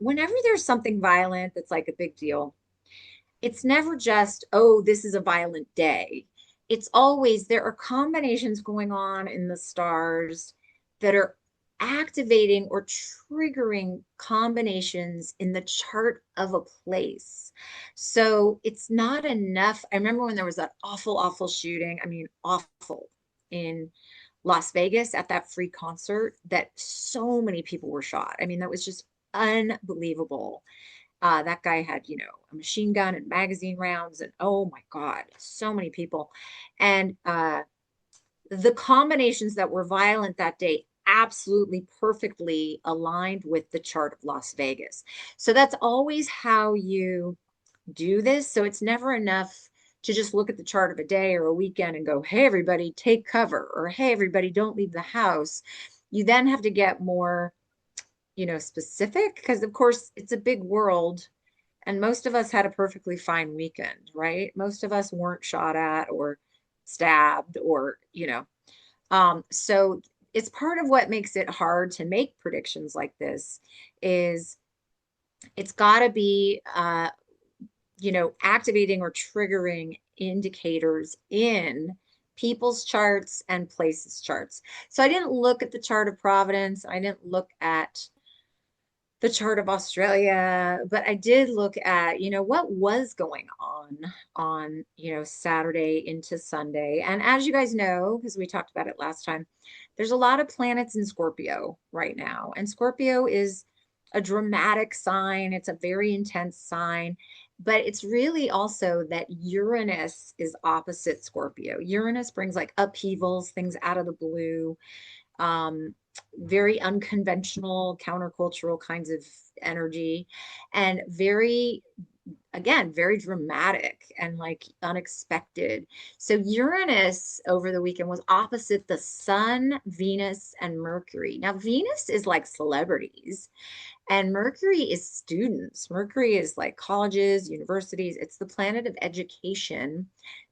whenever there's something violent that's like a big deal, it's never just, oh, this is a violent day. It's always there are combinations going on in the stars that are activating or triggering combinations in the chart of a place. So it's not enough. I remember when there was that awful, awful shooting, I mean, awful in Las Vegas at that free concert that so many people were shot. I mean, that was just unbelievable. That guy had, a machine gun and magazine rounds, and oh my God, so many people. And the combinations that were violent that day absolutely perfectly aligned with the chart of Las Vegas. So that's always how you do this. So it's never enough to just look at the chart of a day or a weekend and go, hey, everybody, take cover, or hey, everybody, don't leave the house. You then have to get more, specific because, of course, it's a big world. And most of us had a perfectly fine weekend, right? Most of us weren't shot at or stabbed or, so it's part of what makes it hard to make predictions like this is it's got to be, activating or triggering indicators in people's charts and places charts. So I didn't look at the chart of Providence. I didn't look at the chart of Australia, but I did look at, what was going on, Saturday into Sunday. And as you guys know, because we talked about it last time, there's a lot of planets in Scorpio right now. And Scorpio is a dramatic sign. It's a very intense sign, but it's really also that Uranus is opposite Scorpio. Uranus brings like upheavals, things out of the blue, um, very unconventional, countercultural kinds of energy, and very, again, very dramatic and like unexpected. So Uranus over the weekend was opposite the Sun, Venus, and Mercury. Now, Venus is like celebrities, and Mercury is students. Mercury is like colleges, universities. It's the planet of education.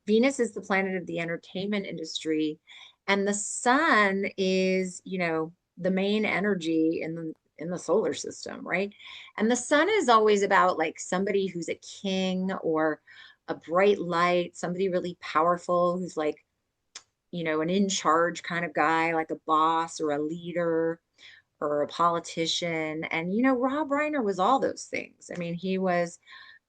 Venus is the planet of the entertainment industry. And the sun is, the main energy in the solar system, right? And the sun is always about like somebody who's a king or a bright light, somebody really powerful who's like, an in charge kind of guy, like a boss or a leader or a politician. And, Rob Reiner was all those things. I mean, he was,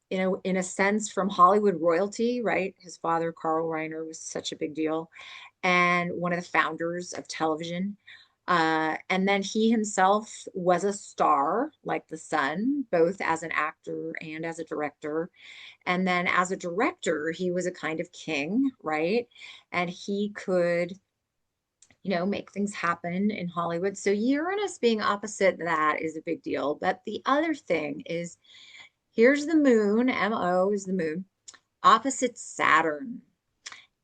in a sense from Hollywood royalty, right? His father, Carl Reiner, was such a big deal and one of the founders of television. And then he himself was a star like the sun, both as an actor and as a director. And then as a director, he was a kind of king, right? And he could make things happen in Hollywood. So Uranus being opposite that is a big deal. But the other thing is here's the moon, MO is the moon, opposite Saturn.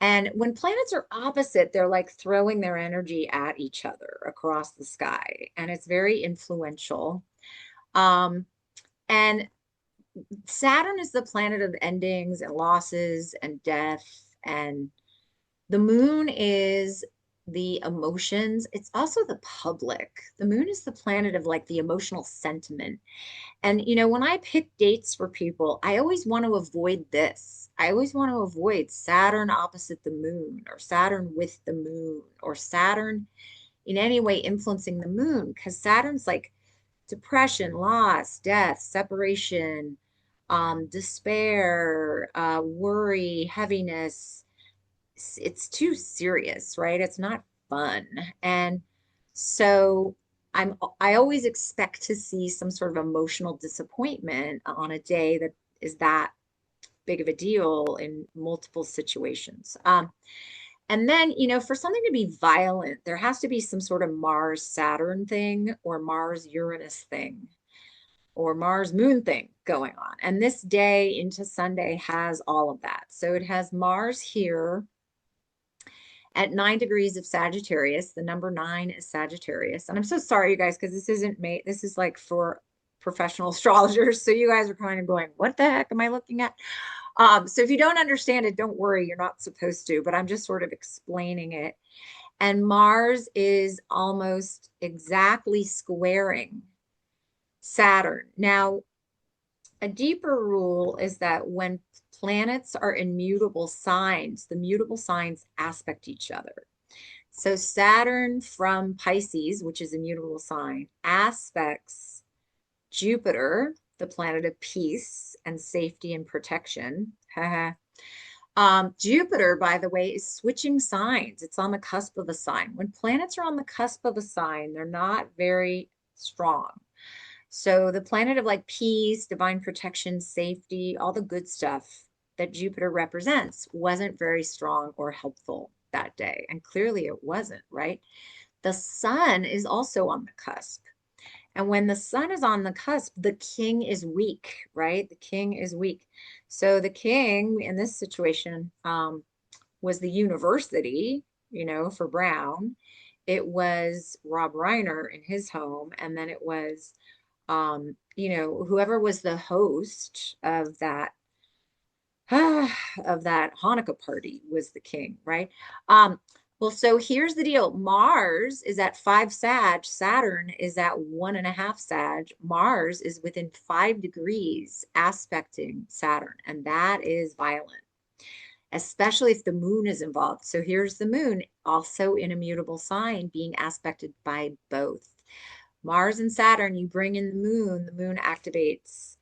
And when planets are opposite, they're like throwing their energy at each other across the sky. And it's very influential. Um, and Saturn is the planet of endings and losses and death. And the moon is the emotions. It's also the public. The moon is the planet of like the emotional sentiment. And, when I pick dates for people, I always want to avoid this. I always want to avoid Saturn opposite the moon or Saturn with the moon or Saturn in any way influencing the moon because Saturn's like depression, loss, death, separation, despair, worry, heaviness. It's too serious, right? It's not fun. And so I always expect to see some sort of emotional disappointment on a day that is that big of a deal in multiple situations. And then, for something to be violent, there has to be some sort of Mars Saturn thing or Mars Uranus thing or Mars Moon thing going on. And this day into Sunday has all of that. So it has Mars here at 9 degrees of Sagittarius. The number 9 is Sagittarius. And I'm so sorry, you guys, because this isn't made, this is like for professional astrologers. So you guys are kind of going, what the heck am I looking at? So if you don't understand it, don't worry, you're not supposed to, but I'm just sort of explaining it. And Mars is almost exactly squaring Saturn. Now, a deeper rule is that when planets are in mutable signs, the mutable signs aspect each other. So Saturn from Pisces, which is a mutable sign, aspects Jupiter, the planet of peace and safety and protection. Jupiter, by the way, is switching signs. It's on the cusp of a sign. When planets are on the cusp of a sign, they're not very strong. So the planet of like peace, divine protection, safety, all the good stuff that Jupiter represents wasn't very strong or helpful that day. And clearly it wasn't, right? The sun is also on the cusp. And when the sun is on the cusp, the king is weak, right? The king is weak. So the king in this situation was the university, for Brown. It was Rob Reiner in his home. And then it was, whoever was the host of that of that Hanukkah party was the king, right? Well, so here's the deal. Mars is at 5 Sag. Saturn is at 1.5 Sag. Mars is within 5 degrees aspecting Saturn, and that is violent, especially if the moon is involved. So here's the moon, also in a mutable sign, being aspected by both. Mars and Saturn, you bring in the moon activates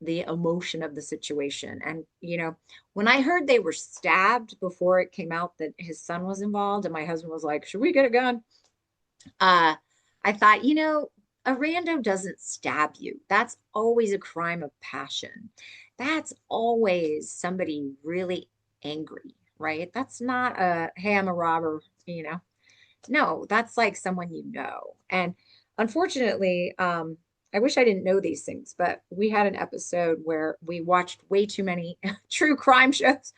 the emotion of the situation. And, when I heard they were stabbed before it came out that his son was involved, and my husband was like, should we get a gun? I thought, a rando doesn't stab you. That's always a crime of passion. That's always somebody really angry, right? That's not a, hey, I'm a robber, No, that's like someone you know. And unfortunately, I wish I didn't know these things, but we had an episode where we watched way too many true crime shows.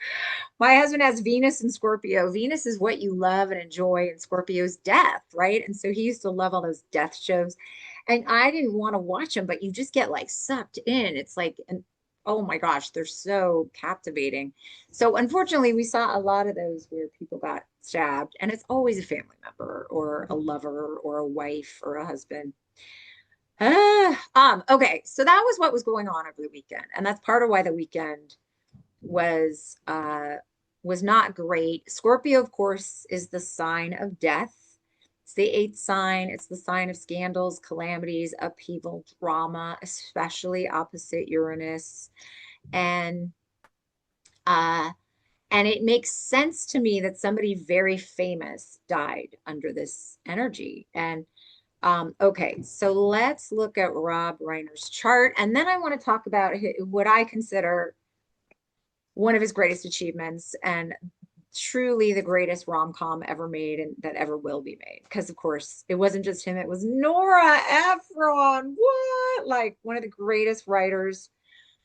My husband has Venus and Scorpio. Venus is what you love and enjoy, and Scorpio's death, right? And so he used to love all those death shows. And I didn't want to watch them, but you just get like sucked in. It's like, and oh my gosh, they're so captivating. So unfortunately, we saw a lot of those where people got stabbed, and it's always a family member or a lover or a wife or a husband. Okay, so that was what was going on over the weekend, and that's part of why the weekend was not great. Scorpio, of course, is the sign of death. It's the eighth sign. It's the sign of scandals, calamities, upheaval, drama, especially opposite Uranus. And uh and it makes sense to me that somebody very famous died under this energy. And okay, so let's look at Rob Reiner's chart, and then I want to talk about what I consider one of his greatest achievements and truly the greatest rom-com ever made and that ever will be made. Because of course, it wasn't just him, it was Nora Ephron. What? Like one of the greatest writers,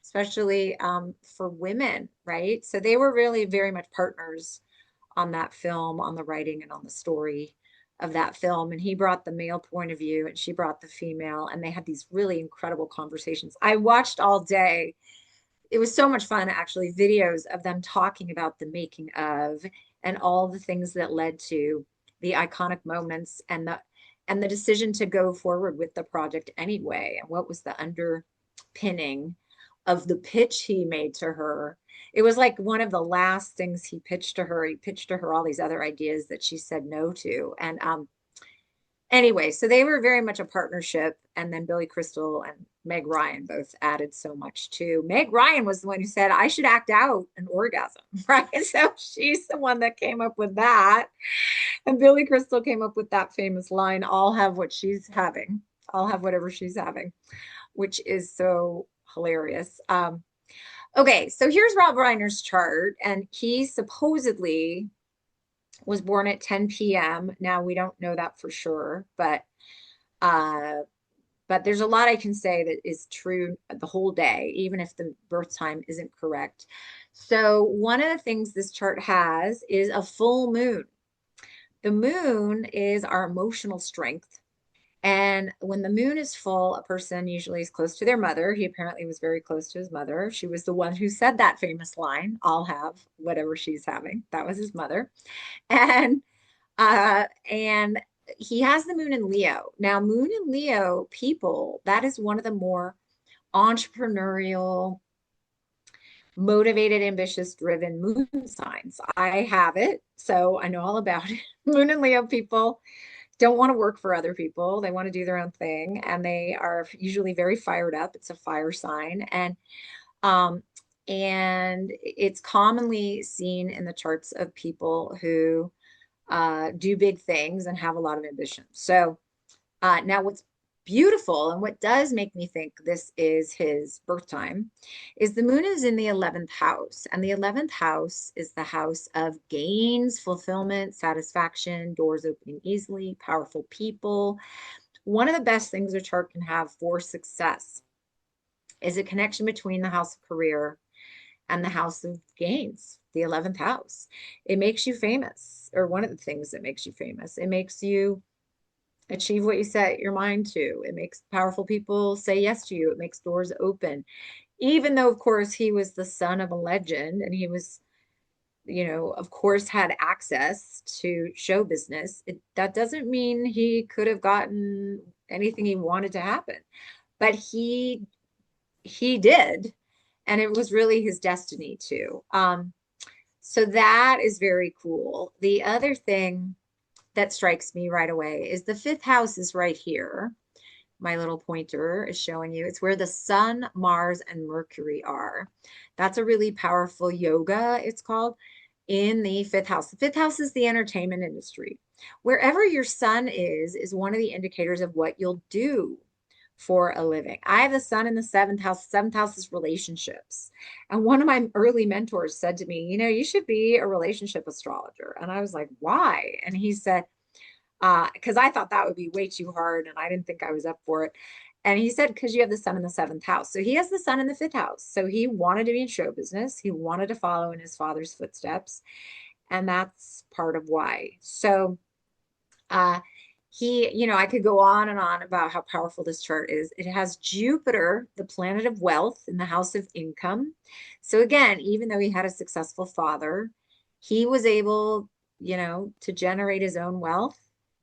especially for women, right? So they were really very much partners on that film, on the writing and on the story of that film. And he brought the male point of view and she brought the female, and they had these really incredible conversations. I watched all day. It was so much fun, actually, videos of them talking about the making of and all the things that led to the iconic moments and the decision to go forward with the project anyway, and what was the underpinning of the pitch he made to her. It was like one of the last things he pitched to her. He pitched to her all these other ideas that she said no to. And anyway, so they were very much a partnership. And then Billy Crystal and Meg Ryan both added so much too. Meg Ryan was the one who said, I should act out an orgasm, right? So she's the one that came up with that. And Billy Crystal came up with that famous line, I'll have what she's having. I'll have whatever she's having, which is so hilarious. Okay, so here's Rob Reiner's chart, and he supposedly was born at 10 p.m. Now we don't know that for sure, uh, but there's a lot I can say that is true the whole day, even if the birth time isn't correct. So one of the things this chart has is a full moon. The moon is our emotional strength. And when the moon is full, a person usually is close to their mother. He apparently was very close to his mother. She was the one who said that famous line, I'll have whatever she's having. That was his mother. And he has the moon in Leo. Now, moon in Leo people, that is one of the more entrepreneurial, motivated, ambitious, driven moon signs. I have it, so I know all about it. Moon and Leo people don't want to work for other people. They want to do their own thing, and they are usually very fired up. It's a fire sign, um, and it's commonly seen in the charts of people who do big things and have a lot of ambition. So now, what's beautiful and what does make me think this is his birth time is the moon is in the 11th house. And the 11th house is the house of gains, fulfillment, satisfaction, doors opening easily, powerful people. One of the best things a chart can have for success is a connection between the house of career and the house of gains, the 11th house. It makes you famous, or one of the things that makes you famous. It makes you achieve what you set your mind to. It makes powerful people say yes to you. It makes doors open. Even though, of course, he was the son of a legend and he was, of course, had access to show business, that doesn't mean he could have gotten anything he wanted to happen. But he did, and it was really his destiny too. So that is very cool. The other thing that strikes me right away is the fifth house is right here. My little pointer is showing you. It's where the sun, Mars, and Mercury are. That's a really powerful yoga, it's called, in the fifth house. The fifth house is the entertainment industry. Wherever your sun is one of the indicators of what you'll do for a living. I have the sun in the seventh house. Seventh house is relationships. And one of my early mentors said to me, you should be a relationship astrologer. And I was like, why? And he said, because I thought that would be way too hard and I didn't think I was up for it. And he said, because you have the sun in the seventh house. So he has the sun in the fifth house. So he wanted to be in show business. He wanted to follow in his father's footsteps. And that's part of why. So I could go on and on about how powerful this chart is. It has Jupiter, the planet of wealth, in the house of income. So again, even though he had a successful father, he was able, to generate his own wealth,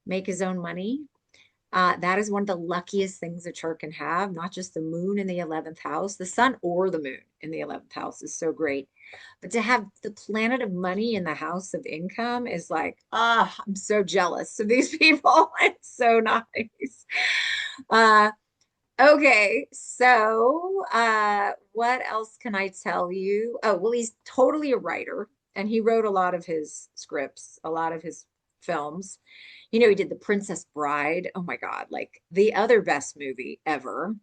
make his own money. That is one of the luckiest things a chart can have, not just the moon in the 11th house, the sun or the moon in the 11th house is so great. But to have the planet of money in the house of income is like, I'm so jealous of these people. It's so nice. Uh, okay, so what else can I tell you? Oh, well, he's totally a writer, and he wrote a lot of his scripts, a lot of his films. He did The Princess Bride. Oh my God, like the other best movie ever.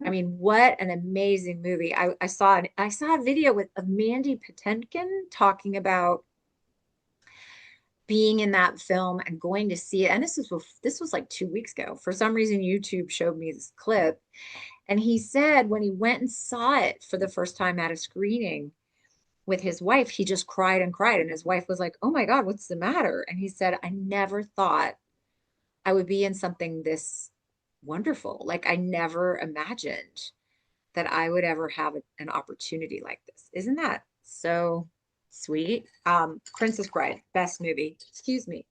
I mean, what an amazing movie. I saw a video of Mandy Patinkin talking about being in that film and going to see it. And this was like 2 weeks ago. For some reason, YouTube showed me this clip. And he said when he went and saw it for the first time at a screening with his wife, he just cried and cried. And his wife was like, "Oh my God, what's the matter?" And he said, "I never thought I would be in something this wonderful. Like I never imagined that I would ever have an opportunity like this." Isn't that so sweet? Princess Bride, best movie. Excuse me.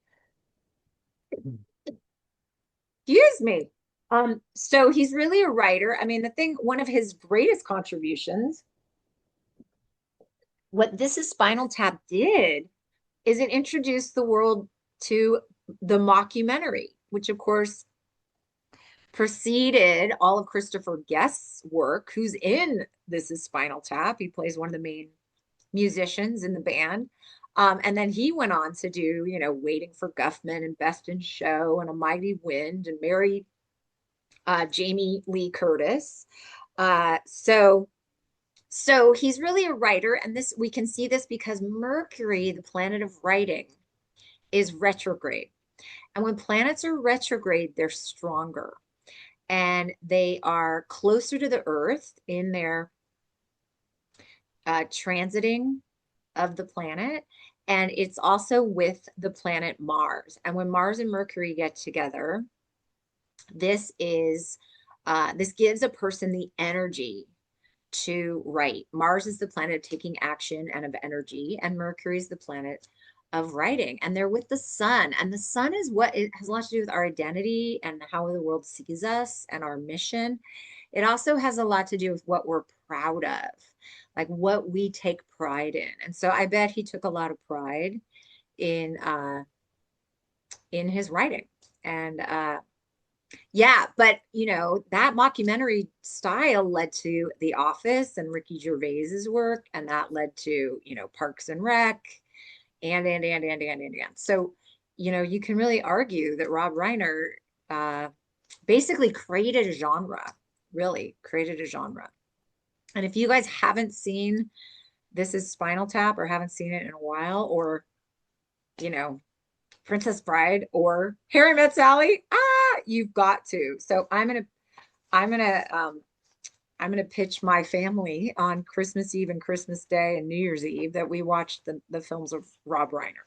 Excuse me. So he's really a writer. I mean, one of his greatest contributions, what This is Spinal Tap did is it introduced the world to the mockumentary, which of course preceded all of Christopher Guest's work, who's in This is Spinal Tap. He plays one of the main musicians in the band. And then he went on to do, Waiting for Guffman and Best in Show and A Mighty Wind and married Jamie Lee Curtis. So he's really a writer, and we can see this because Mercury, the planet of writing, is retrograde. And when planets are retrograde, they're stronger and they are closer to the earth in their transiting of the planet. And it's also with the planet Mars. And when Mars and Mercury get together, this gives a person the energy to write. Mars is the planet of taking action and of energy, and Mercury is the planet of writing, and they're with the sun. And the sun is what it has a lot to do with our identity and how the world sees us and our mission. It also has a lot to do with what we're proud of, like what we take pride in. And so I bet he took a lot of pride in his writing. And yeah, but that mockumentary style led to The Office and Ricky Gervais's work, and that led to, Parks and Rec and. So, you can really argue that Rob Reiner uh, basically created a genre, really created a genre. And if you guys haven't seen This Is Spinal Tap or haven't seen it in a while, or, you know, Princess Bride or Harry Met Sally, you've got to. So I'm gonna I'm gonna pitch my family on Christmas Eve and Christmas Day and New Year's Eve that we watched the films of Rob Reiner.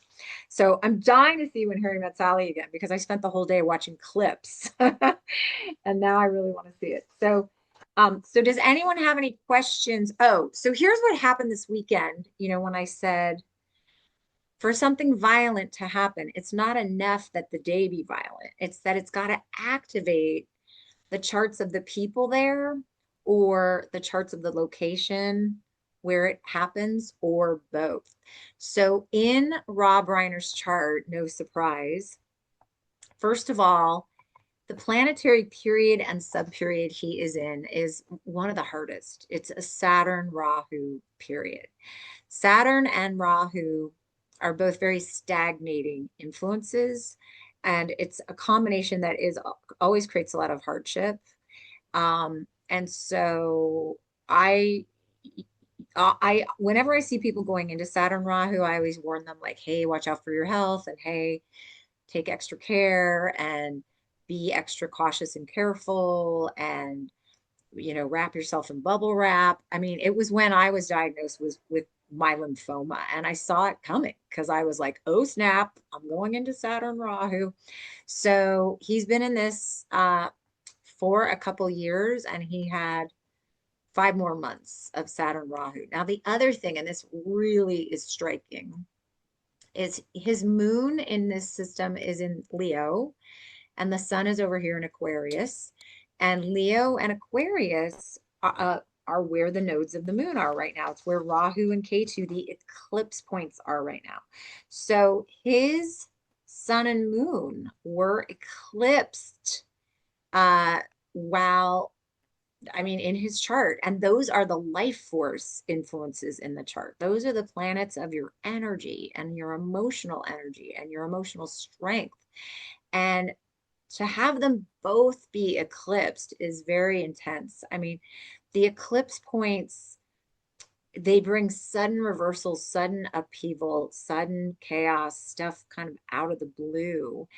So I'm dying to see When Harry Met Sally again because I spent the whole day watching clips, and now I really want to see it. So does anyone have any questions? Oh, so here's what happened this weekend. When I said for something violent to happen, it's not enough that the day be violent. It's that it's got to activate the charts of the people there or the charts of the location where it happens or both. So in Rob Reiner's chart, no surprise, first of all, the planetary period and subperiod he is in is one of the hardest. It's a Saturn Rahu period. Saturn and Rahu are both very stagnating influences, and it's a combination that is always creates a lot of hardship. And so whenever I see people going into Saturn Rahu, I always warn them like, hey, watch out for your health, and hey, take extra care and be extra cautious and careful, and wrap yourself in bubble wrap. I mean, it was when I was diagnosed with my lymphoma, and I saw it coming because I was like, oh snap, I'm going into Saturn Rahu. So he's been in this for a couple years, and he had 5 more months of Saturn Rahu. Now, the other thing, and this really is striking, is his moon in this system is in Leo, and the sun is over here in Aquarius. And Leo and Aquarius are where the nodes of the moon are right now. It's where Rahu and Ketu, the eclipse points, are right now. So his sun and moon were eclipsed while in his chart. And those are the life force influences in the chart. Those are the planets of your energy and your emotional energy and your emotional strength. And to have them both be eclipsed is very intense. The eclipse points, they bring sudden reversals, sudden upheaval, sudden chaos, stuff kind of out of the blue.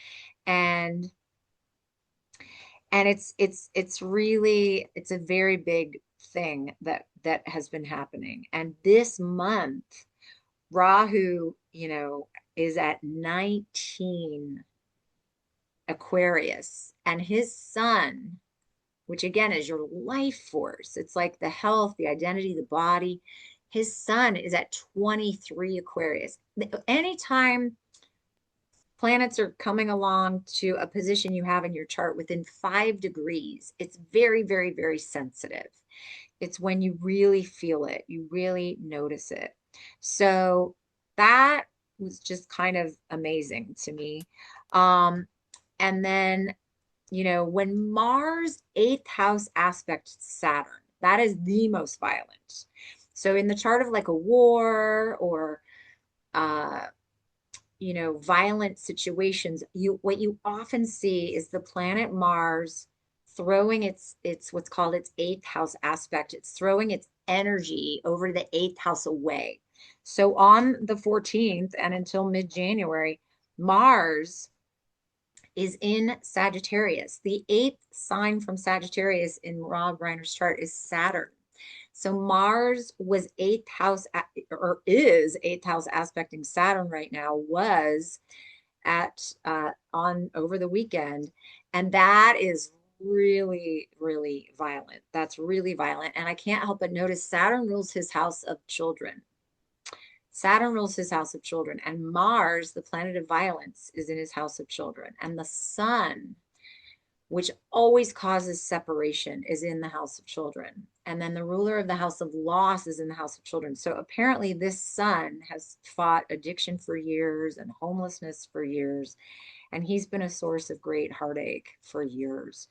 And it's a very big thing that has been happening. And this month, Rahu, is at 19 Aquarius, and his sun, which again is your life force, it's like the health, the identity, the body. His sun is at 23 Aquarius. Anytime planets are coming along to a position you have in your chart within 5 degrees, it's very, very, very sensitive. It's when you really feel it, you really notice it. So that was just kind of amazing to me. And then, when Mars eighth house aspect Saturn, that is the most violent. So in the chart of like a war or violent situations, what you often see is the planet Mars throwing its what's called its eighth house aspect. It's throwing its energy over the eighth house away. So on the 14th and until mid-January, Mars is in Sagittarius. The eighth sign from Sagittarius in Rob Reiner's chart is Saturn. So Mars was eighth house, or is eighth house aspecting Saturn right now, was at on over the weekend. And that is really, really violent. That's really violent. And I can't help but notice Saturn rules his house of children. Saturn rules his house of children, and Mars, the planet of violence, is in his house of children. And the sun, which always causes separation, is in the house of children. And then the ruler of the house of loss is in the house of children. So apparently, this sun has fought addiction for years and homelessness for years. And he's been a source of great heartache for years.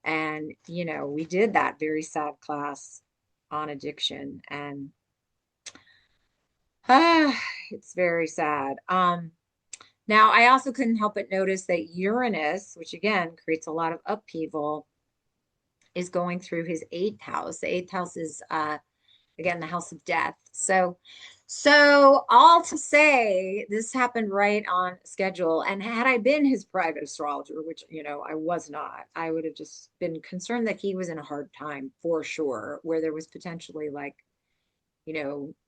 And, we did that very sad class on addiction. And it's very sad. Now, I also couldn't help but notice that Uranus, which again creates a lot of upheaval, is going through his eighth house. The eighth house is, again, the house of death. So all to say, this happened right on schedule. And had I been his private astrologer, which, I was not, I would have just been concerned that he was in a hard time for sure, where there was potentially like,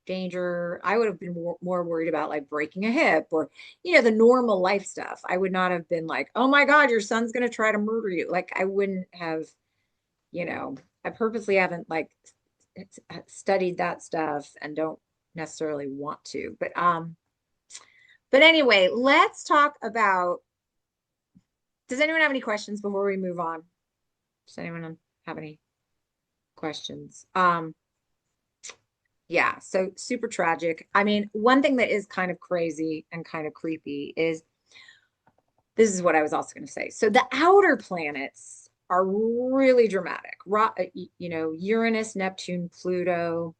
danger. I would have been more worried about like breaking a hip or, the normal life stuff. I would not have been like, oh my God, your son's going to try to murder you. Like I wouldn't have, I purposely haven't like studied that stuff and don't necessarily want to. But anyway, let's talk about, does anyone have any questions before we move on? Does anyone have any questions? Yeah, so super tragic. I mean, one thing that is kind of crazy and kind of creepy is this is what I was also going to say. So the outer planets are really dramatic. Uranus, Neptune, Pluto.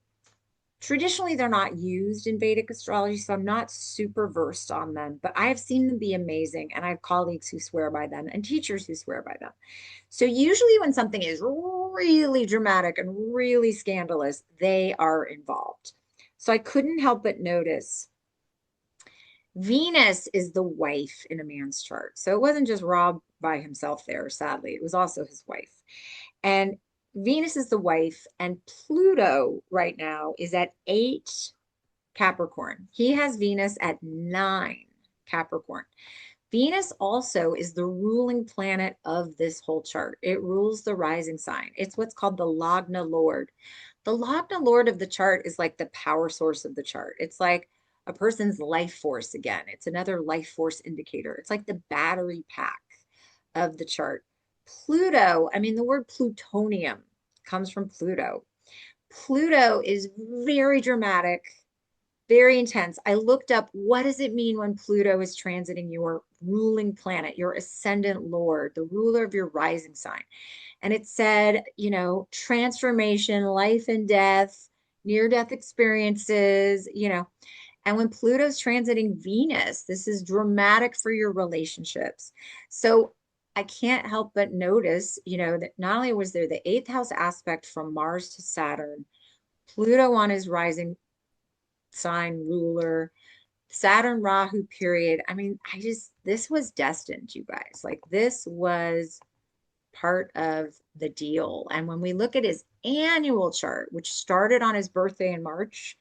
Traditionally, they're not used in Vedic astrology, so I'm not super versed on them, but I have seen them be amazing, and I have colleagues who swear by them and teachers who swear by them. So usually when something is really dramatic and really scandalous, they are involved. So I couldn't help but notice Venus is the wife in a man's chart. So it wasn't just Rob by himself there, sadly. It was also his wife. And Venus is the wife, and Pluto right now is at 8 Capricorn. He has Venus at 9 Capricorn. Venus also is the ruling planet of this whole chart. It rules the rising sign. It's what's called the Lagna Lord. The Lagna Lord of the chart is like the power source of the chart. It's like a person's life force again. It's another life force indicator. It's like the battery pack of the chart. Pluto, I mean, the word plutonium comes from Pluto. Pluto is very dramatic, very intense. I looked up what does it mean when Pluto is transiting your ruling planet, your ascendant lord, the ruler of your rising sign. And it said, transformation, life and death, near-death experiences, And when Pluto's transiting Venus, this is dramatic for your relationships. So I can't help but notice, that not only was there the eighth house aspect from Mars to Saturn, Pluto on his rising sign ruler, Saturn Rahu period. I mean, this was destined, you guys. Like this was part of the deal. And when we look at his annual chart, which started on his birthday in March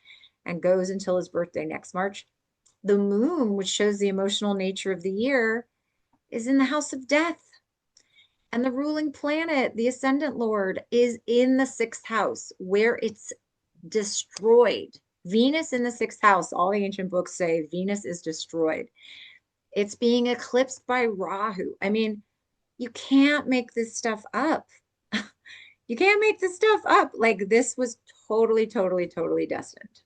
and goes until his birthday next March, the moon, which shows the emotional nature of the year, is in the house of death. And the ruling planet, the ascendant lord, is in the sixth house where it's destroyed. Venus in the sixth house, all the ancient books say Venus is destroyed. It's being eclipsed by Rahu. I mean, you can't make this stuff up. You can't make this stuff up. Like this was totally destined.